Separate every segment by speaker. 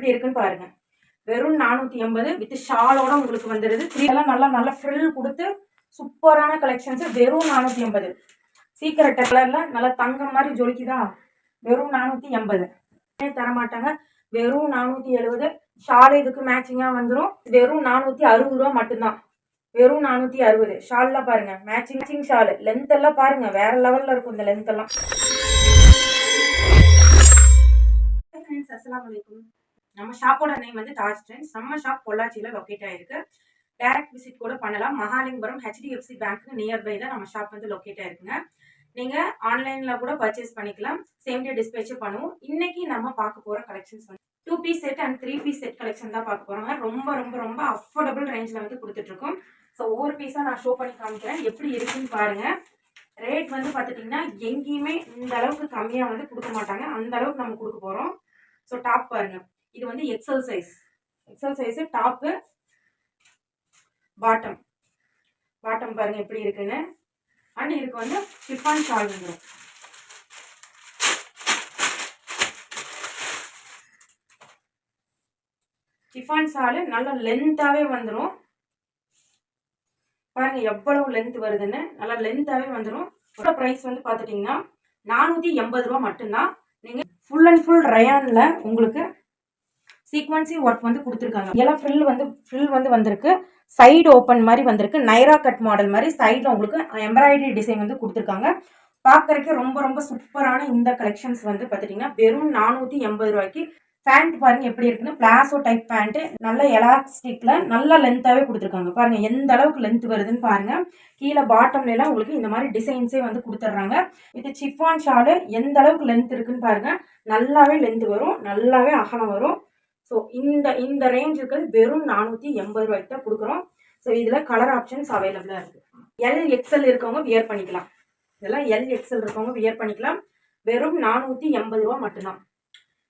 Speaker 1: எப்படி இருக்குன்னு பாருங்க. வெறும் 480 வித் ஷாலோட உங்களுக்கு வந்துடுது. எல்லாம் நல்லா ஃப்ரில் கொடுத்து சூப்பரான கலெக்ஷன்ஸ். வெறும் 480. சீக்கிரட் கலர்ல நல்லா தங்கம் மாதிரி ஜொலிக்குதா. வெறும் 480 தரமாட்டாங்க. வெறும் 470. ஷால் இதுக்கு மேட்சிங்கா வந்துடும். வெறும் 460 ரூபா மட்டும்தான். வெறும் 460. ஷால்ல பாருங்க, மேட்சிங் ஷால். லென்த் எல்லாம் பாருங்க, வேற லெவல்ல இருக்கும் இந்த லென்த் எல்லாம். அஸ்ஸலாமு அலைக்கும். நம்ம ஷாப்போட நேம் வந்து தாஜ் ட்ரெண்ட்ஸ். நம்ம ஷாப் பொள்ளாச்சியில லொக்கேட் ஆயிருக்கு. டைரக்ட் விசிட் கூட பண்ணலாம். மகாலிங்கபுரம் HDFC பேங்க்கு நியர்பை தான் நம்ம ஷாப் வந்து லொக்கேட் ஆயிருக்குங்க. நீங்க ஆன்லைன்ல கூட பர்ச்சேஸ் பண்ணிக்கலாம். சேம் டே டிஸ்பேச் பண்ணுவோம். இன்னைக்கு நம்ம பார்க்க போற கலெக்ஷன்ஸ் வந்து 2 piece set and 3 piece set collection தான் பார்க்க போறோங்க. ரொம்ப அஃபோர்டபுள் ரேஞ்ச்ல வந்து கொடுத்துட்டு இருக்கோம். ஸோ ஒவ்வொரு பீஸா நான் ஷோ பண்ணி காமிக்கிறேன், எப்படி இருக்குன்னு பாருங்க. ரேட் வந்து பார்த்துட்டிங்கன்னா எங்கேயுமே இந்த அளவுக்கு கம்மியாக வந்து கொடுக்க மாட்டாங்க. அந்த அளவுக்கு நம்ம கொடுக்க போகிறோம். ஸோ டாப் பாருங்க, இது வந்து எக்ஸல் சைஸு டாப்பு. பாட்டம் பாருங்க எப்படி இருக்குன்னு. அண்ட் இதுக்கு வந்து ஷிஃபான் ஷால் வந்துடும். ஷிஃபான் ஷாலு நல்ல லென்த்தாவே வந்துடும். பாருங்க எவ்வளவு லென்த் வருதுன்னு. நல்லா லென்த்தாவே வந்துடும். ப்ரைஸ் வந்து பார்த்துட்டிங்கன்னா 480 ரூபா மட்டும்தான். நீங்கள் ஃபுல் அண்ட் ஃபுல் ரயான்ல உங்களுக்கு சீக்வன்சி ஒர்க் வந்து கொடுத்துருக்காங்க. எல்லாம் ஃப்ரில் வந்து வந்திருக்கு. சைடு ஓப்பன் மாதிரி வந்திருக்கு. நைரா கட் மாடல் மாதிரி சைடில் உங்களுக்கு எம்ப்ராய்டரி டிசைன் வந்து கொடுத்துருக்காங்க. பார்க்கறதுக்கு ரொம்ப சூப்பரான இந்த கலெக்ஷன்ஸ் வந்து பார்த்துட்டிங்கன்னா வெறும் 480 ரூபாய்க்கு. பேண்ட் பாருங்க எப்படி இருக்குன்னு. பிளாசோ டைப் பேண்ட், நல்ல எலாஸ்டிக்ல நல்ல லென்த்தாவே கொடுத்துருக்காங்க. பாருங்க எந்த அளவுக்கு லென்த் வருதுன்னு பாருங்க. கீழே பாட்டம்ல எல்லாம் உங்களுக்கு இந்த மாதிரி டிசைன்ஸே வந்து கொடுத்துட்றாங்க. இது சிஃபான் ஷாலு எந்த அளவுக்கு லென்த் இருக்குன்னு பாருங்க. நல்லாவே லென்த் வரும், நல்லாவே அகலம் வரும். ஸோ இந்த ரேஞ்ச் இருக்கிறது வெறும் 480 ரூபாய்க்கு தான் கொடுக்குறோம். ஸோ இதில் கலர் ஆப்ஷன்ஸ் அவைலபிளாக இருக்குது. LXL இருக்கவங்க வியர் பண்ணிக்கலாம். இதெல்லாம் LXL இருக்கவங்க வியர் பண்ணிக்கலாம். வெறும் 480 ரூபா மட்டும்தான்.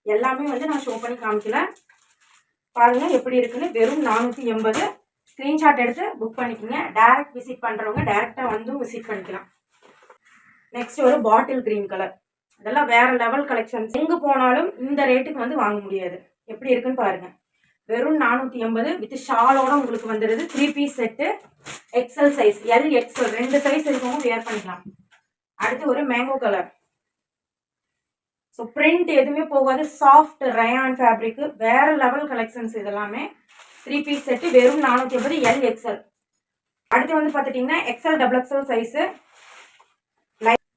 Speaker 1: எல்லாமே வந்து நான் ஷோ பண்ணி காமிக்கல. பாருங்க எப்படி இருக்குன்னு. வெறும் 480. ஸ்க்ரீன்ஷாட் எடுத்து புக் பண்ணிக்கோங்க. டைரக்ட் விசிட் பண்ணுறவங்க டைரெக்டாக வந்து விசிட் பண்ணிக்கலாம். நெக்ஸ்ட் ஒரு பாட்டில் கிரீன் கலர். இதெல்லாம் வேற லெவல் கலெக்ஷன்ஸ். எங்கே போனாலும் இந்த ரேட்டுக்கு வந்து வாங்க முடியாது. எப்படி இருக்குன்னு பாருங்க. வெறும் 480 வித் ஷாலோட உங்களுக்கு வந்துடுது. 3 piece set. XL size, LXL 2 size இருக்கவங்க வியர் பண்ணிக்கலாம். அடுத்து ஒரு மேங்கோ கலர். ஸோ பிரிண்ட் எதுவுமே போகாது. சாஃப்ட் ரயான் ஃபேப்ரிக், வேற லெவல் கலெக்ஷன்ஸ் இதெல்லாமே. 3 பீஸ் செட்டு வெறும் 480 LXL. அடுத்து வந்து பார்த்துட்டிங்கன்னா XL சைஸு.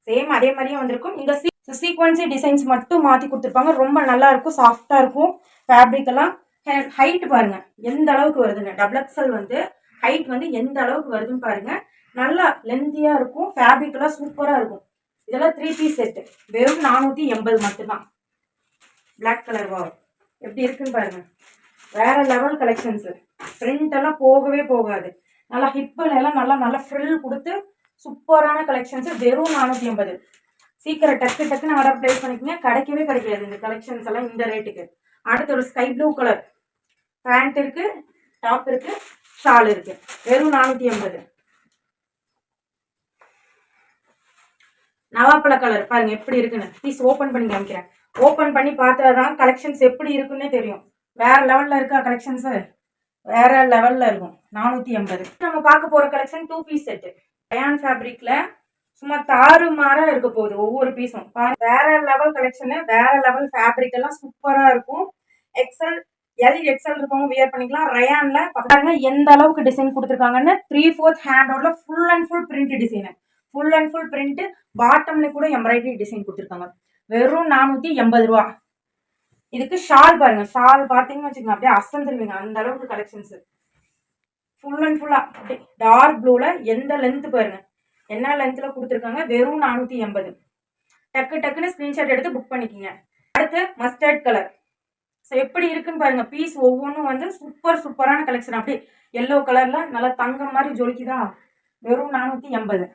Speaker 1: சேம் அதே மாதிரியே வந்திருக்கும். இந்த சீக்வன்சி டிசைன்ஸ் மட்டும் மாற்றி கொடுத்துருப்பாங்க. ரொம்ப நல்லா இருக்கும், சாஃப்டாக இருக்கும் ஃபேப்ரிக் எல்லாம். ஹைட் பாருங்க எந்த அளவுக்கு வருதுன்னு. XL வந்து ஹைட் வந்து எந்த அளவுக்கு வருதுன்னு பாருங்க. நல்லா லென்த்தியாக இருக்கும். ஃபேப்ரிக் எல்லாம் சூப்பராக இருக்கும். இதெல்லாம் 3 பீஸ் செட்டு வெறும் 480 மட்டும்தான். பிளாக் கலர் வா எப்படி இருக்குன்னு பாருங்க. வேற லெவல் கலெக்ஷன்ஸ். பிரிண்ட் எல்லாம் போகவே போகாது. நல்லா ஹிப்பில் எல்லாம் நல்லா ஃப்ரில் கொடுத்து சூப்பரான கலெக்ஷன்ஸ். வெறும் 480. சீக்கிரம் டக்குன்னு ஆர்டர் பிளேஸ் பண்ணிக்கோங்க. கிடைக்காது இந்த கலெக்ஷன்ஸ் எல்லாம் இந்த ரேட்டுக்கு. அடுத்து ஒரு ஸ்கை ப்ளூ கலர் பேண்ட் இருக்கு, டாப் இருக்கு, ஷால் இருக்கு. வெறும் 480. நவாப்பழ கலர் பாருங்க எப்படி இருக்குன்னு. ப்ளீஸ் ஓப்பன் பண்ணி காமிக்கிறேன். ஓப்பன் பண்ணி பார்த்தாதான் கலெக்ஷன்ஸ் எப்படி இருக்குன்னே தெரியும். வேற லெவல்ல இருக்கா கலெக்ஷன்ஸ், வேற லெவல்ல இருக்கும். 480. நம்ம பார்க்க போற கலெக்ஷன் 2 பீஸ் செட்டு. ரயான் ஃபேப்ரிக்ல சும்மா தாறுமாறா இருக்க போகுது ஒவ்வொரு பீஸும். வேற லெவல் கலெக்ஷனு, வேற லெவல் ஃபேப்ரிக் எல்லாம் சூப்பரா இருக்கும். LXL இருக்கவங்க வியர் பண்ணிக்கலாம். ரயான்ல பாருங்க எந்த அளவுக்கு டிசைன் கொடுத்துருக்காங்கன்னு. 3/4 ஹேண்டோட full and full print design. Full and full print. பாட்டம்ல கூட எம்ப்ராய்டரி டிசைன் கொடுத்துருக்காங்க. வெறும் 480 ரூபா. இதுக்கு ஷால் பாருங்க. ஷால் பார்த்தீங்கன்னு வச்சுக்கோங்க அப்படியே அசந்துருவீங்க அந்த அளவுக்கு கலெக்ஷன்ஸ். ஃபுல் அண்ட் ஃபுல்லா அப்படியே டார்க் ப்ளூல எந்த லென்த் பாருங்க, என்ன லென்த்ல கொடுத்துருக்காங்க. வெறும் 480. டக்குன்னு ஸ்கிரீன்ஷாட் எடுத்து புக் பண்ணிக்கோங்க. அடுத்து மஸ்டர்ட் கலர். ஸோ எப்படி இருக்குன்னு பாருங்க. பீஸ் ஒவ்வொன்றும் வந்து சூப்பரான கலெக்ஷன். அப்படியே எல்லோ கலர்ல நல்லா தங்கம் மாதிரி ஜொலிக்குதா. வெறும் 480.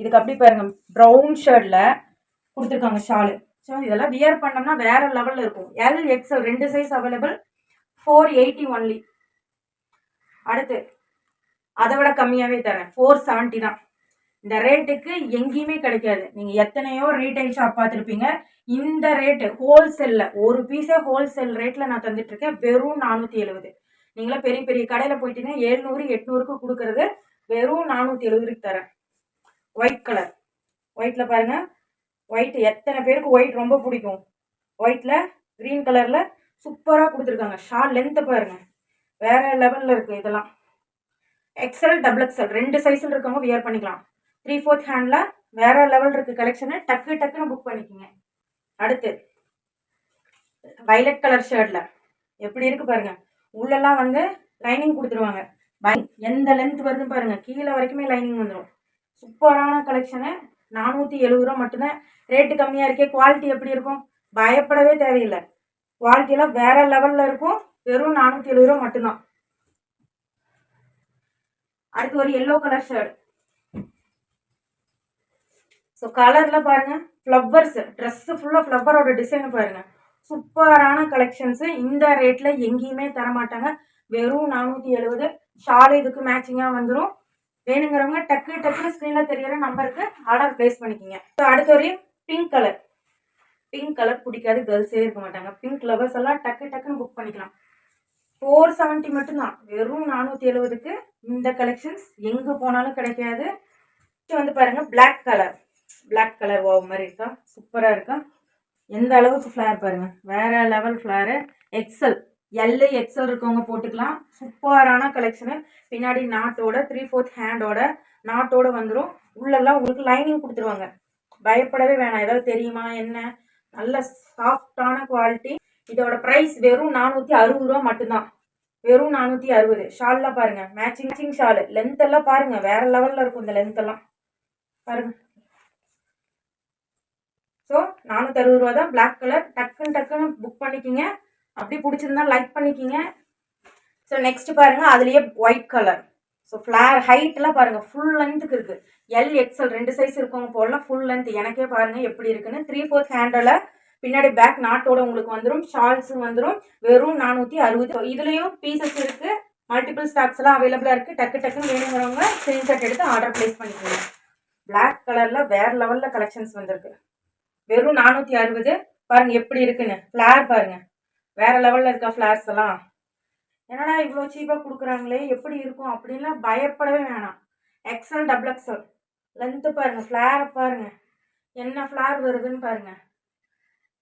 Speaker 1: இதுக்கு அப்படி பாருங்க ப்ரௌன் ஷர்ட்ல கொடுத்துருக்காங்க ஷாலு. ஸோ இதெல்லாம் வியர் பண்ணோம்னா வேற லெவல்ல இருக்கும். LXL 2 size available. 480 ஒன்லி. அடுத்து அதை விட கம்மியாவே தரேன். 470 தான். இந்த ரேட்டுக்கு எங்கேயுமே கிடைக்காது. நீங்கள் எத்தனையோ ரீட்டைல் ஷாப் பார்த்துருப்பீங்க. இந்த ரேட்டு ஹோல்சேலில் ஒரு பீஸே ஹோல்சேல் ரேட்டில் நான் தந்துட்டுருக்கேன். வெறும் 470. நீங்களாம் பெரிய பெரிய கடையில் போயிட்டீங்கன்னா 700 800க்கு கொடுக்குறது வெறும் 470க்கு தரேன். ஒயிட் கலர், ஒயிட்டில் பாருங்கள். ஒயிட் எத்தனை பேருக்கு ஒயிட் ரொம்ப பிடிக்கும். ஒயிட்டில் க்ரீன் கலரில் சூப்பராக கொடுத்துருக்காங்க. ஷால் லென்த்தை பாருங்கள், வேறு லெவலில் இருக்குது. இதெல்லாம் எக்ஸல் டபுள் எக்ஸல் 2 சைஸில் இருக்கவங்க வியர் பண்ணிக்கலாம். 3/4 ஹேண்டில் வேறு லெவல் இருக்குது கலெக்ஷனு. டக்குன்னு புக் பண்ணிக்கோங்க. அடுத்து வைலட் கலர் ஷர்ட்டில் எப்படி இருக்குது பாருங்கள். உள்ளெல்லாம் வந்து லைனிங் கொடுத்துருவாங்க. எந்த லென்த் வருதுன்னு பாருங்கள், கீழே வரைக்குமே லைனிங் வந்துடும். சூப்பரான கலெக்ஷனு. 470 ரூபா மட்டும்தான். ரேட்டு கம்மியாக இருக்கே. குவாலிட்டி எப்படி இருக்கும், பயப்படவே தேவையில்லை. குவாலிட்டியெல்லாம் வேறு லெவலில் இருக்கும். வெறும் 470 ரூபா மட்டும்தான். அடுத்து ஒரு எல்லோ கலர் ஷர்ட். ஸோ கலரில் பாருங்கள், ஃப்ளவர்ஸ் ட்ரெஸ்ஸு ஃபுல்லாக ஃப்ளவரோட டிசைனை பாருங்கள். சூப்பரான கலெக்ஷன்ஸு. இந்த ரேட்டில் எங்கேயுமே தரமாட்டாங்க. வெறும் 470. ஷால் இதுக்கு மேட்சிங்காக வந்துடும். வேணுங்கிறவங்க டக்குன்னு ஸ்க்ரீனில் தெரியிற நம்பருக்கு ஆர்டர் ப்ளேஸ் பண்ணிக்கிங்க. ஸோ அடுத்த ஒரு பிங்க் கலர். பிங்க் கலர் பிடிக்காது கேர்ள்ஸே இருக்க மாட்டாங்க. பிங்க் லவர்ஸ் எல்லாம் டக்குன்னு புக் பண்ணிக்கலாம். 470 மட்டும்தான். வெறும் 470க்கு இந்த கலெக்ஷன்ஸ் எங்கே போனாலும் கிடைக்காது. வந்து பாருங்கள், பிளாக் கலர் வாவ் மாதிரி இருக்கா, சூப்பராக இருக்கா. எந்த அளவுக்கு ஃப்ளேர் பாருங்கள், வேறு லெவல் ஃப்ளேரு. எக்ஸல் எக்ஸல் இருக்கவங்க போட்டுக்கலாம். சூப்பரான கலெக்ஷனு. பின்னாடி நாட்டோட 3/4 ஹேண்டோட நாட்டோட வந்துடும். உள்ளெல்லாம் உங்களுக்கு லைனிங் கொடுத்துருவாங்க. பயப்படவே வேணாம். ஏதாவது தெரியுமா என்ன, நல்ல சாஃப்டான குவாலிட்டி. இதோட ப்ரைஸ் வெறும் 460 ரூபா மட்டும்தான். வெறும் 460. ஷால்லாம் பாருங்கள், மேட்சிங் ஷாலு. லென்த் எல்லாம் பாருங்கள், வேறு லெவலில் இருக்கும் இந்த லென்த் எல்லாம் பாருங்கள். ஸோ 460 ரூபா தான். Black colour. டக்குன்னு புக் பண்ணிக்கிங்க. அப்படி பிடிச்சிருந்தா லைக் பண்ணிக்கிங்க. ஸோ நெக்ஸ்ட் பாருங்கள், அதுலேயே ஒயிட் கலர். ஸோ ஃப்ளேர் ஹைட்லாம் பாருங்கள், ஃபுல் லென்த்துக்கு இருக்குது. எக்ஸல் 2 சைஸ் இருக்கவங்க போடலாம். ஃபுல் லென்த் எனக்கே பாருங்கள் எப்படி இருக்குன்னு. 3/4 ஹேண்டில் பின்னாடி பேக் நாட்டோட உங்களுக்கு வந்துடும். ஷால்ஸும் வந்துடும். வெறும் 460. இதுலேயும் பீசஸ் இருக்குது. மல்டிபிள் ஸ்டாக்ஸ் எல்லாம் அவைலபிளாக இருக்குது. டக்குன்னு வேணுங்கிறவங்க ஸ்க்ரீன்ஷாட் எடுத்து ஆர்டர் ப்ளேஸ் பண்ணிக்கோங்க. பிளாக் கலரில் வேறு லெவலில் கலெக்ஷன்ஸ் வந்திருக்கு. வெறும் 460. பாருங்கள் எப்படி இருக்குன்னு. ஃப்ளேர் பாருங்கள், வேறு லெவலில் இருக்கா ஃப்ளேர்ஸ் எல்லாம். என்னடா இவ்வளோ சீப்பாக கொடுக்குறாங்களே, எப்படி இருக்கும் அப்படின்லாம் பயப்படவே வேணாம். எக்ஸல் டபுள் எக்ஸல் லென்த்து பாருங்கள், ஃப்ளேரை பாருங்கள், என்ன ஃப்ளேர் வருதுன்னு பாருங்கள்.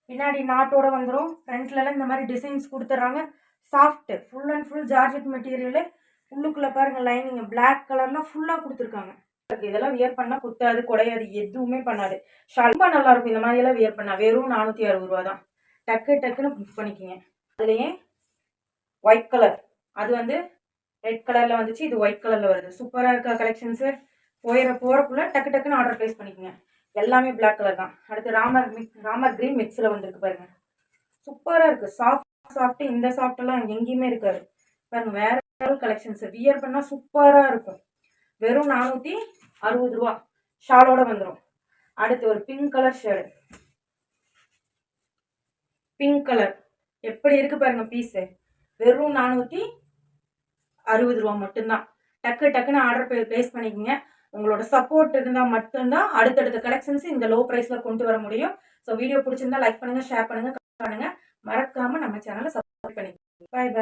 Speaker 1: பின்னாடி நாட்டோட வந்துடும். ஃப்ரண்ட்லலாம் இந்த மாதிரி டிசைன்ஸ் கொடுத்துட்றாங்க. Soft full and full georgette material. உள்ளுக்குள்ளே பாருங்கள் லைனிங் பிளாக் கலர்லாம் ஃபுல்லாக கொடுத்துருக்காங்க. இதெல்லாம் வியர் பண்ணால் குத்தாது, குடையாது, எதுவுமே பண்ணாது. ரொம்ப நல்லாயிருக்கும் இந்த மாதிரியெல்லாம் வியர் பண்ணால். வெறும் 460 ரூபா தான். டக்குன்னு புக் பண்ணிக்கிங்க. அதுலேயே ஒயிட் கலர், அது வந்து ரெட் கலரில் வந்துச்சு, இது ஒயிட் கலரில் வருது. சூப்பராக இருக்கா கலெக்ஷன்ஸு. போகிறக்குள்ளே டக்குன்னு ஆர்டர் ப்ளேஸ் பண்ணிக்கோங்க. எல்லாமே பிளாக் கலர் தான். அடுத்து ராமர் க்ரீன் மிக்ஸில் வந்துருக்கு பாருங்கள். சூப்பராக இருக்குது. சாஃப்ட்டு. இந்த சாஃப்டெல்லாம் எங்கேயுமே இருக்காது பாருங்கள். வேறு கலெக்ஷன்ஸு. வியர் பண்ணால் சூப்பராக இருக்கும். வெறும் 460 ரூபா. ஷாலோட வந்துடும். அடுத்து ஒரு pink colour shade. Pink colour எப்படி இருக்கு பாருங்க பீஸு. வெறும் 460 ரூபா மட்டும்தான். டக்குன்னு ஆர்டர் ப்ளேஸ் பண்ணிக்கோங்க. உங்களோட சப்போர்ட் இருந்தால் மட்டும்தான் அடுத்தடுத்த கலெக்ஷன்ஸ் இந்த லோ ப்ரைஸில் கொண்டு வர முடியும். ஸோ வீடியோ பிடிச்சிருந்தா லைக் பண்ணுங்கள், ஷேர் பண்ணுங்கள், கமெண்ட் பண்ணுங்கள். மறக்காமல் நம்ம சேனலை சப்ஸ்கிரைப் பண்ணிக்கோங்க. பாய்.